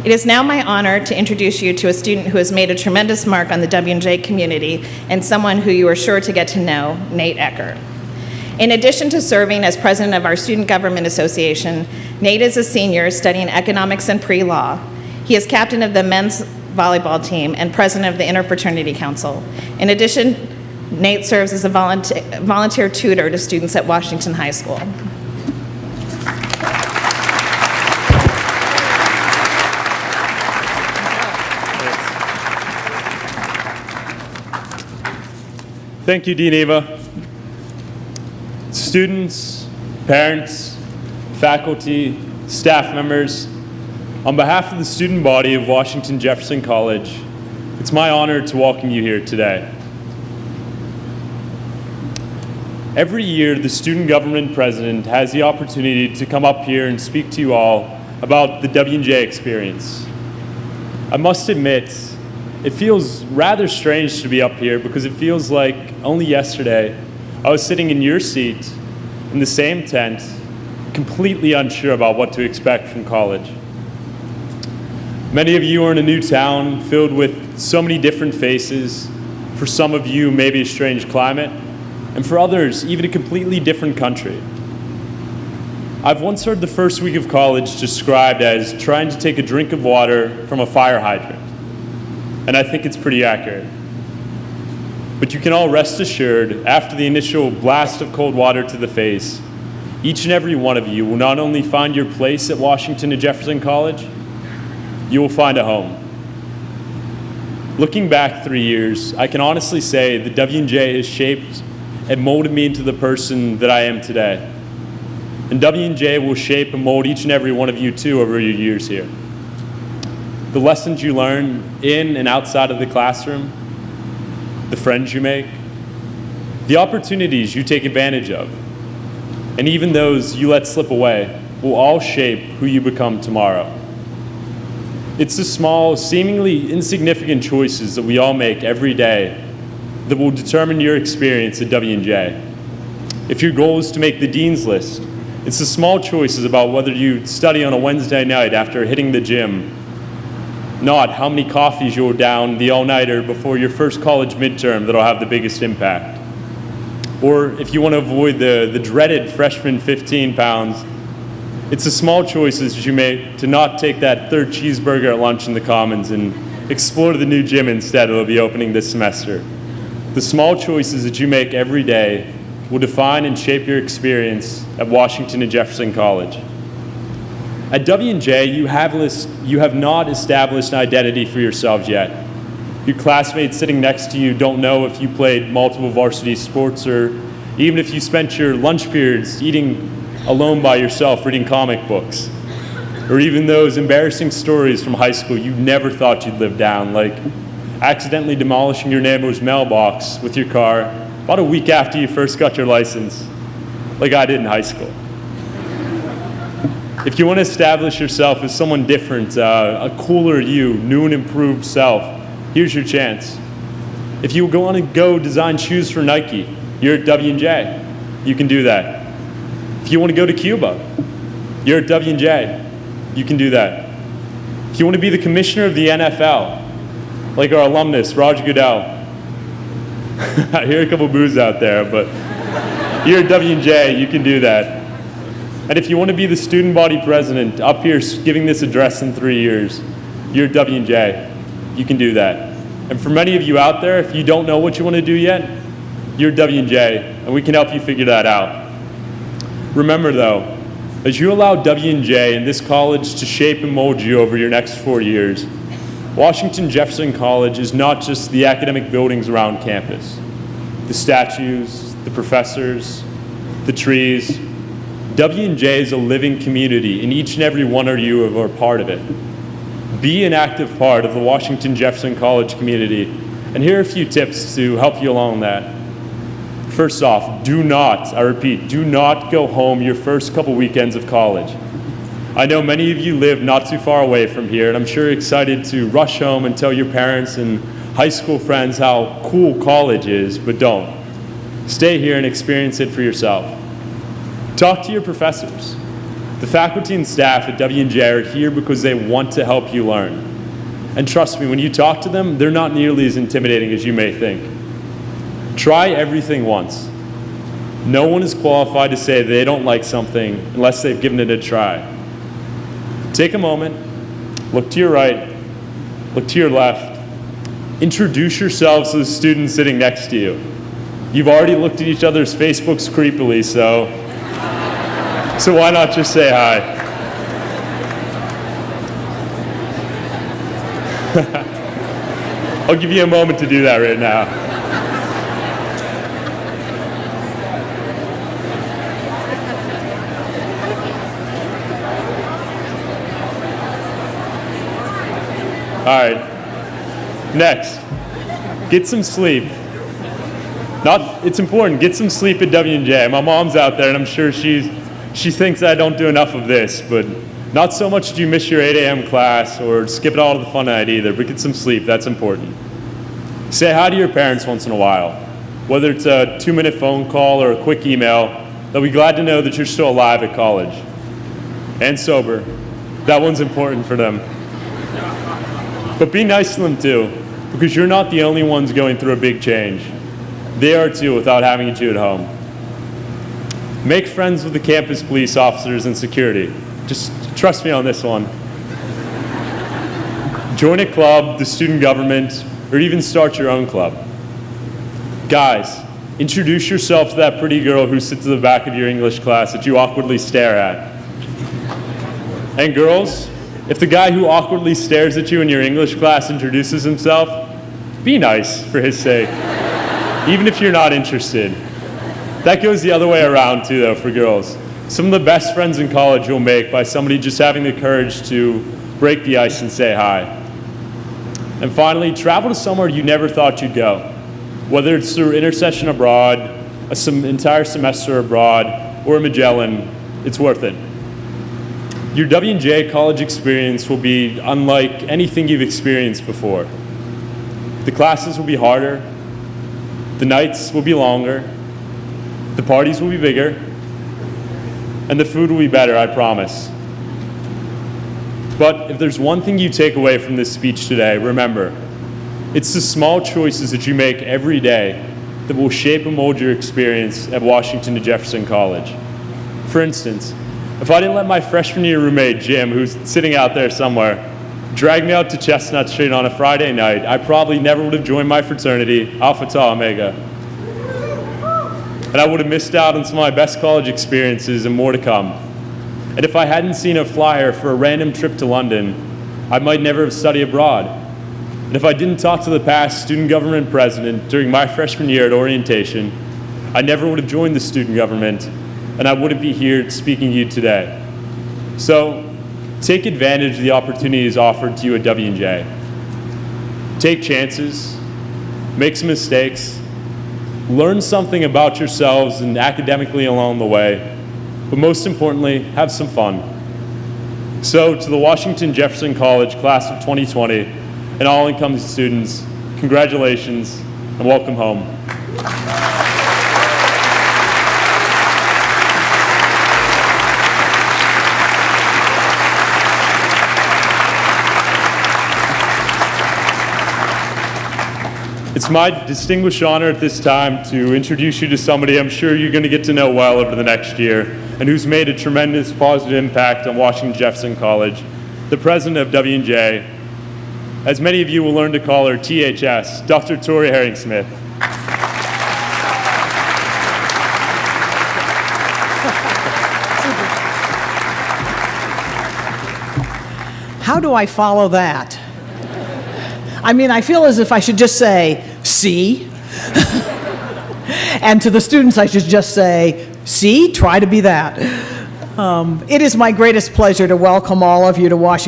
It is now my honor to introduce you to a student who has made a tremendous mark on the W&J community and someone who you are sure to get to know, Nate Ecker. In addition to serving as president of our Student Government Association, Nate is a senior studying economics and pre-law. He is captain of the men's volleyball team and president of the Interfraternity Council. In addition, Nate serves as a volunteer tutor to students at Washington High School. Thank you, Dean Eva. Students, parents, faculty, staff members, on behalf of the student body of Washington Jefferson College, it's my honor to welcome you here today. Every year, the student government president has the opportunity to come up here and speak to you all about the W&J experience. I must admit, it feels rather strange to be up here because it feels like only yesterday I was sitting in your seat in the same tent, completely unsure about what to expect from college. Many of you are in a new town filled with so many different faces. For some of you, maybe a strange climate, and for others, even a completely different country. I've once heard the first week of college described as trying to take a drink of water from a fire hydrant. And I think it's pretty accurate. But you can all rest assured, after the initial blast of cold water to the face, each and every one of you will not only find your place at Washington and Jefferson College, you will find a home. Looking back 3 years, I can honestly say the W&J has shaped and molded me into the person that I am today. And W&J will shape and mold each and every one of you too over your years here. The lessons you learn in and outside of the classroom, the friends you make, the opportunities you take advantage of, and even those you let slip away will all shape who you become tomorrow. It's the small, seemingly insignificant choices that we all make every day that will determine your experience at W&J. If your goal is to make the dean's list, it's the small choices about whether you study on a Wednesday night after hitting the gym, not how many coffees you'll down the all-nighter before your first college midterm that'll have the biggest impact. Or if you want to avoid the dreaded freshman 15 pounds, it's the small choices that you make to not take that third cheeseburger at lunch in the Commons and explore the new gym instead that'll be opening this semester. The small choices that you make every day will define and shape your experience at Washington and Jefferson College. At W&J, you have not established an identity for yourselves yet. Your classmates sitting next to you don't know if you played multiple varsity sports or even if you spent your lunch periods eating alone by yourself reading comic books. Or even those embarrassing stories from high school you never thought you'd live down, like accidentally demolishing your neighbor's mailbox with your car about a week after you first got your license, like I did in high school. If you want to establish yourself as someone different, a cooler you, new and improved self, here's your chance. If you want to go design shoes for Nike, you're at W&J. You can do that. If you want to go to Cuba, you're at W&J. You can do that. If you want to be the commissioner of the NFL, like our alumnus, Roger Goodell, I hear a couple boos out there, but you're at W&J. You can do that. And if you want to be the student body president up here giving this address in 3 years, you're at W&J. You can do that. And for many of you out there, if you don't know what you want to do yet, you're at W&J, and we can help you figure that out. Remember though, as you allow W&J and this college to shape and mold you over your next 4 years, Washington Jefferson College is not just the academic buildings around campus, the statues, the professors, the trees. W&J is a living community, and each and every one of you are part of it. Be an active part of the Washington Jefferson College community, and here are a few tips to help you along that. First off, do not go home your first couple weekends of college. I know many of you live not too far away from here, and I'm sure you're excited to rush home and tell your parents and high school friends how cool college is, but don't. Stay here and experience it for yourself. Talk to your professors. The faculty and staff at W&J are here because they want to help you learn. And trust me, when you talk to them, they're not nearly as intimidating as you may think. Try everything once. No one is qualified to say they don't like something unless they've given it a try. Take a moment, look to your right, look to your left. Introduce yourselves to the student sitting next to you. You've already looked at each other's Facebooks creepily, so why not just say hi? I'll give you a moment to do that right now. All right, next, get some sleep. It's important, get some sleep at W&J. My mom's out there and I'm sure she thinks I don't do enough of this, but not so much do you miss your 8 a.m. class or skip it all of the fun night either, but get some sleep, that's important. Say hi to your parents once in a while. Whether it's a 2-minute phone call or a quick email, they'll be glad to know that you're still alive at college. And sober. That one's important for them. But be nice to them too, because you're not the only ones going through a big change. They are too without having you at home. Make friends with the campus police officers and security. Just trust me on this one. Join a club, the student government, or even start your own club. Guys, introduce yourself to that pretty girl who sits at the back of your English class that you awkwardly stare at. And girls, if the guy who awkwardly stares at you in your English class introduces himself, be nice for his sake, even if you're not interested. That goes the other way around too, though, for girls. Some of the best friends in college you'll make by somebody just having the courage to break the ice and say hi. And finally, travel to somewhere you never thought you'd go. Whether it's through intercession abroad, entire semester abroad, or a Magellan, it's worth it. Your W&J college experience will be unlike anything you've experienced before. The classes will be harder, the nights will be longer, the parties will be bigger, and the food will be better, I promise. But if there's one thing you take away from this speech today, remember, it's the small choices that you make every day that will shape and mold your experience at Washington and Jefferson College. For instance, if I didn't let my freshman year roommate, Jim, who's sitting out there somewhere, drag me out to Chestnut Street on a Friday night, I probably never would have joined my fraternity, Alpha Tau Omega. And I would have missed out on some of my best college experiences and more to come. And if I hadn't seen a flyer for a random trip to London, I might never have studied abroad. And if I didn't talk to the past student government president during my freshman year at orientation, I never would have joined the student government, and I wouldn't be here speaking to you today. So, take advantage of the opportunities offered to you at W&J. Take chances, make some mistakes, learn something about yourselves and academically along the way, but most importantly, have some fun. So, to the Washington Jefferson College class of 2020 and all incoming students, congratulations and welcome home. It's my distinguished honor at this time to introduce you to somebody I'm sure you're going to get to know well over the next year and who's made a tremendous positive impact on Washington Jefferson College, the president of W&J. As many of you will learn to call her THS, Dr. Tori Herring-Smith. How do I follow that? I mean, I feel as if I should just say, see? And to the students, I should just say, see, try to be that. It is my greatest pleasure to welcome all of you to Washington.